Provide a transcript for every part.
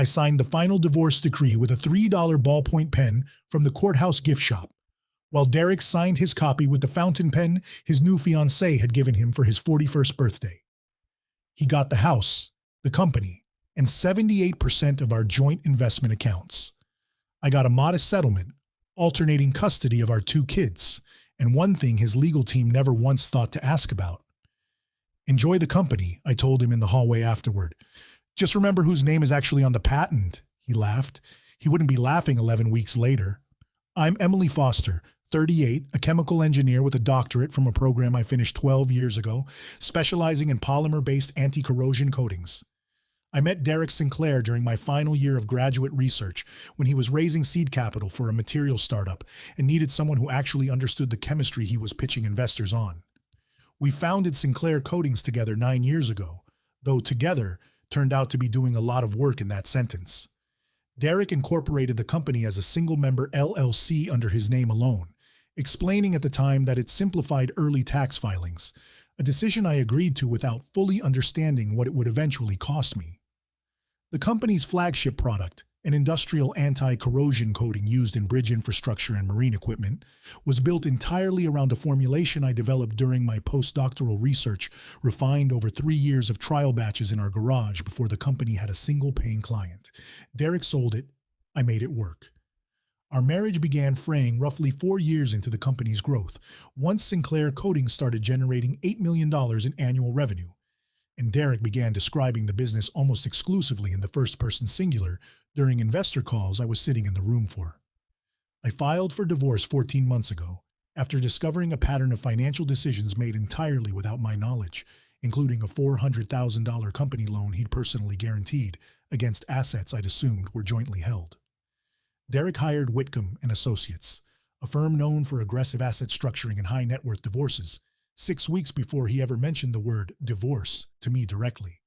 signed the final divorce decree with a $3 ballpoint pen from the courthouse gift shop, while Derek signed his copy with the fountain pen his new fiancée had given him for his 41st birthday. He got the house, the company, and 78% of our joint investment accounts. I got a modest settlement, alternating custody of our 2 kids, and one thing his legal team never once thought to ask about. "Enjoy the company," I told him in the hallway afterward. "Just remember whose name is actually on the patent," he laughed. He wouldn't be laughing 11 weeks later. "I'm Emily Foster, 38, a chemical engineer with a doctorate from a program I finished 12 years ago, specializing in polymer-based anti-corrosion coatings. I met Derek Sinclair during my final year of graduate research when he was raising seed capital for a material startup and needed someone who actually understood the chemistry he was pitching investors on. We founded Sinclair Coatings together 9 years ago, though together turned out to be doing a lot of work in that sentence. Derek incorporated the company as a single-member LLC under his name alone, explaining at the time that it simplified early tax filings, a decision I agreed to without fully understanding what it would eventually cost me. The company's flagship product, an industrial anti-corrosion coating used in bridge infrastructure and marine equipment, was built entirely around a formulation I developed during my postdoctoral research, refined over 3 years of trial batches in our garage before the company had a single paying client. Derek sold it. I made it work. Our marriage began fraying roughly 4 years into the company's growth, once Sinclair Coatings started generating $8 million in annual revenue, and Derek began describing the business almost exclusively in the first-person singular during investor calls I was sitting in the room for. I filed for divorce 14 months ago, after discovering a pattern of financial decisions made entirely without my knowledge, including a $400,000 company loan he'd personally guaranteed against assets I'd assumed were jointly held. Derek hired Whitcomb and Associates, a firm known for aggressive asset structuring and high net worth divorces, 6 weeks before he ever mentioned the word divorce to me directly.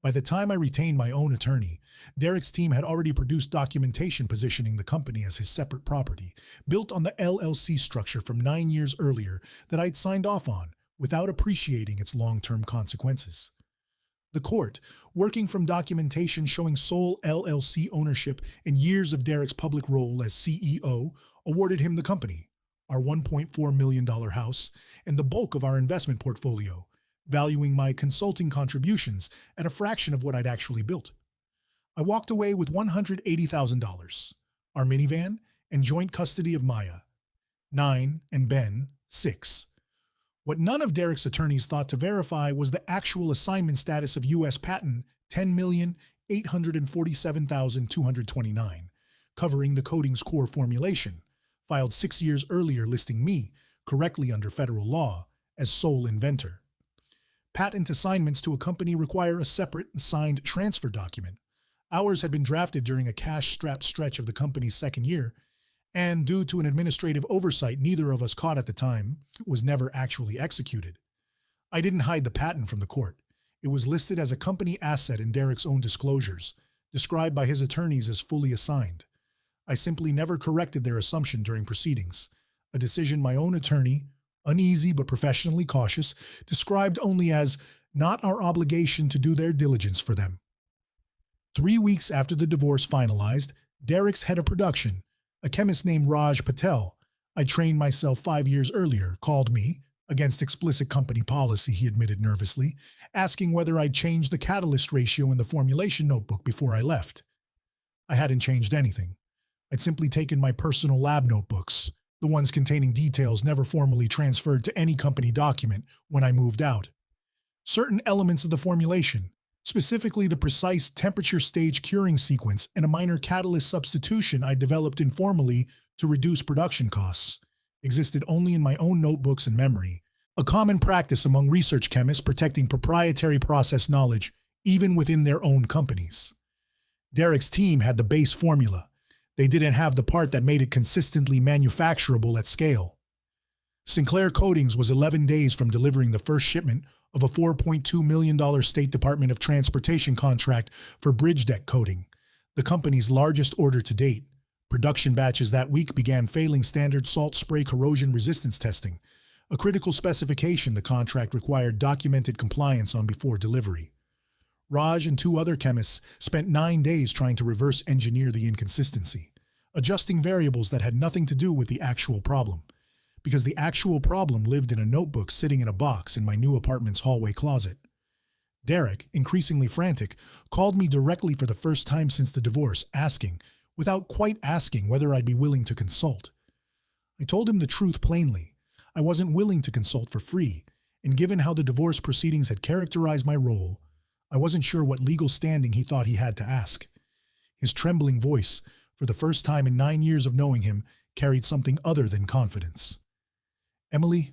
By the time I retained my own attorney, Derek's team had already produced documentation positioning the company as his separate property, built on the LLC structure from 9 years earlier that I'd signed off on, without appreciating its long-term consequences. The court, working from documentation showing sole LLC ownership and years of Derek's public role as CEO, awarded him the company, our $1.4 million house, and the bulk of our investment portfolio, valuing my consulting contributions at a fraction of what I'd actually built. I walked away with $180,000, our minivan, and joint custody of Maya, 9, and Ben, 6. What none of Derek's attorneys thought to verify was the actual assignment status of U.S. Patent 10,847,229, covering the coating's core formulation, filed 6 years earlier listing me, correctly under federal law, as sole inventor. Patent assignments to a company require a separate signed transfer document. Ours had been drafted during a cash-strapped stretch of the company's second year, and due to an administrative oversight neither of us caught at the time, was never actually executed. I didn't hide the patent from the court. It was listed as a company asset in Derek's own disclosures, described by his attorneys as fully assigned. I simply never corrected their assumption during proceedings, a decision my own attorney, uneasy but professionally cautious, described only as not our obligation to do their diligence for them. 3 weeks after the divorce finalized, Derek's head of production, a chemist named Raj Patel, I trained myself 5 years earlier, called me, against explicit company policy, he admitted nervously, asking whether I'd changed the catalyst ratio in the formulation notebook before I left. I hadn't changed anything. I'd simply taken my personal lab notebooks, the ones containing details never formally transferred to any company document, when I moved out. Certain elements of the formulation, specifically the precise temperature stage curing sequence and a minor catalyst substitution I developed informally to reduce production costs, existed only in my own notebooks and memory, a common practice among research chemists protecting proprietary process knowledge even within their own companies. Derek's team had the base formula. They didn't have the part that made it consistently manufacturable at scale. Sinclair Coatings was 11 days from delivering the first shipment of a $4.2 million State Department of Transportation contract for bridge deck coating, the company's largest order to date. Production batches that week began failing standard salt spray corrosion resistance testing, a critical specification the contract required documented compliance on before delivery. Raj and two other chemists spent 9 days trying to reverse engineer the inconsistency, adjusting variables that had nothing to do with the actual problem, because the actual problem lived in a notebook sitting in a box in my new apartment's hallway closet. Derek, increasingly frantic, called me directly for the first time since the divorce, asking, without quite asking, whether I'd be willing to consult. I told him the truth plainly. I wasn't willing to consult for free, and given how the divorce proceedings had characterized my role, I wasn't sure what legal standing he thought he had to ask. His trembling voice, for the first time in 9 years of knowing him, carried something other than confidence. Emily,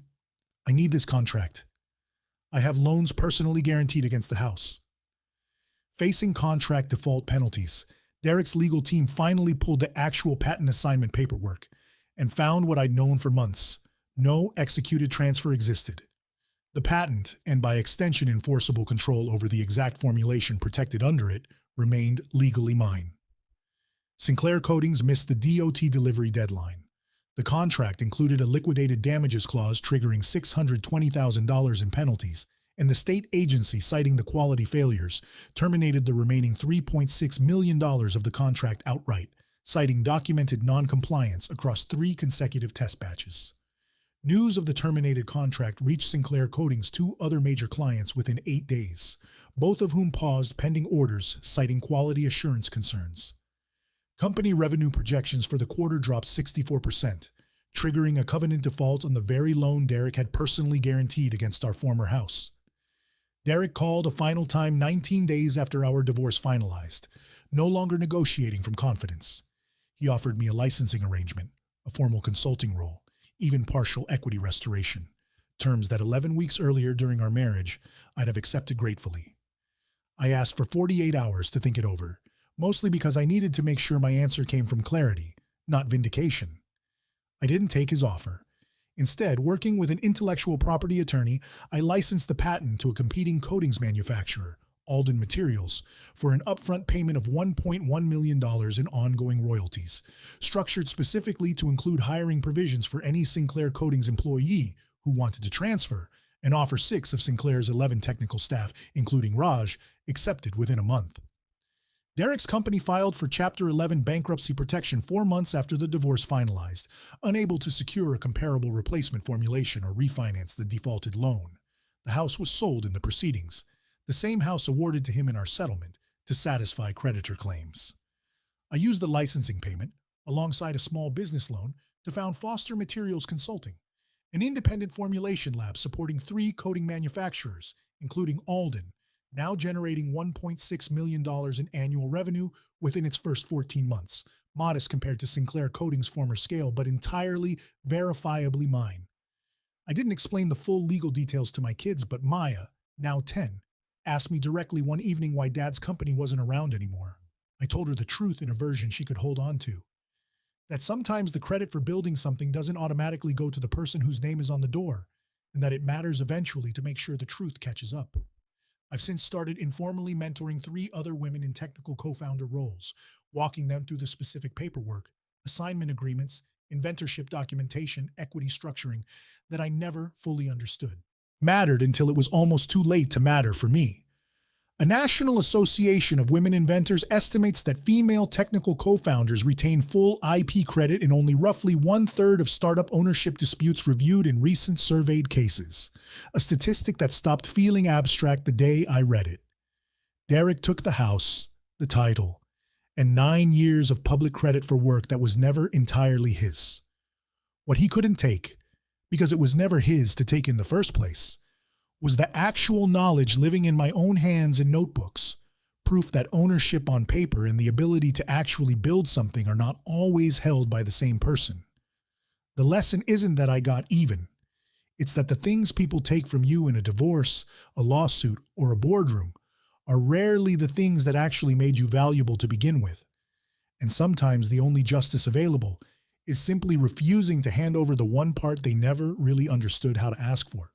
I need this contract. I have loans personally guaranteed against the house. Facing contract default penalties, Derek's legal team finally pulled the actual patent assignment paperwork and found what I'd known for months. No executed transfer existed. The patent, and by extension enforceable control over the exact formulation protected under it, remained legally mine. Sinclair Coatings missed the DOT delivery deadline. The contract included a liquidated damages clause triggering $620,000 in penalties, and the state agency, citing the quality failures, terminated the remaining $3.6 million of the contract outright, citing documented non-compliance across 3 consecutive test batches. News of the terminated contract reached Sinclair Coatings' 2 other major clients within 8 days, both of whom paused pending orders, citing quality assurance concerns. Company revenue projections for the quarter dropped 64%, triggering a covenant default on the very loan Derek had personally guaranteed against our former house. Derek called a final time 19 days after our divorce finalized, no longer negotiating from confidence. He offered me a licensing arrangement, a formal consulting role, even partial equity restoration, terms that 11 weeks earlier during our marriage I'd have accepted gratefully. I asked for 48 hours to think it over, mostly because I needed to make sure my answer came from clarity, not vindication. I didn't take his offer. Instead, working with an intellectual property attorney, I licensed the patent to a competing coatings manufacturer, Alden Materials, for an upfront payment of $1.1 million in ongoing royalties, structured specifically to include hiring provisions for any Sinclair Coatings employee who wanted to transfer, and offer 6 of Sinclair's 11 technical staff, including Raj, accepted within a month. Derek's company filed for Chapter 11 bankruptcy protection 4 months after the divorce finalized, unable to secure a comparable replacement formulation or refinance the defaulted loan. The house was sold in the proceedings, the same house awarded to him in our settlement, to satisfy creditor claims. I used the licensing payment, alongside a small business loan, to found Foster Materials Consulting, an independent formulation lab supporting 3 coating manufacturers, including Alden, now generating $1.6 million in annual revenue within its first 14 months, modest compared to Sinclair Coatings' former scale, but entirely verifiably mine. I didn't explain the full legal details to my kids, but Maya, now 10, asked me directly one evening why Dad's company wasn't around anymore. I told her the truth in a version she could hold on to. That sometimes the credit for building something doesn't automatically go to the person whose name is on the door, and that it matters eventually to make sure the truth catches up. I've since started informally mentoring 3 other women in technical co-founder roles, walking them through the specific paperwork, assignment agreements, inventorship documentation, equity structuring that I never fully understood. Mattered until it was almost too late to matter for me. A National Association of Women Inventors estimates that female technical co-founders retain full IP credit in only roughly 1/3 of startup ownership disputes reviewed in recent surveyed cases, a statistic that stopped feeling abstract the day I read it. Derek took the house, the title, and 9 years of public credit for work that was never entirely his. What he couldn't take, because it was never his to take in the first place, was the actual knowledge living in my own hands and notebooks, proof that ownership on paper and the ability to actually build something are not always held by the same person. The lesson isn't that I got even. It's that the things people take from you in a divorce, a lawsuit, or a boardroom are rarely the things that actually made you valuable to begin with. And sometimes the only justice available is simply refusing to hand over the one part they never really understood how to ask for.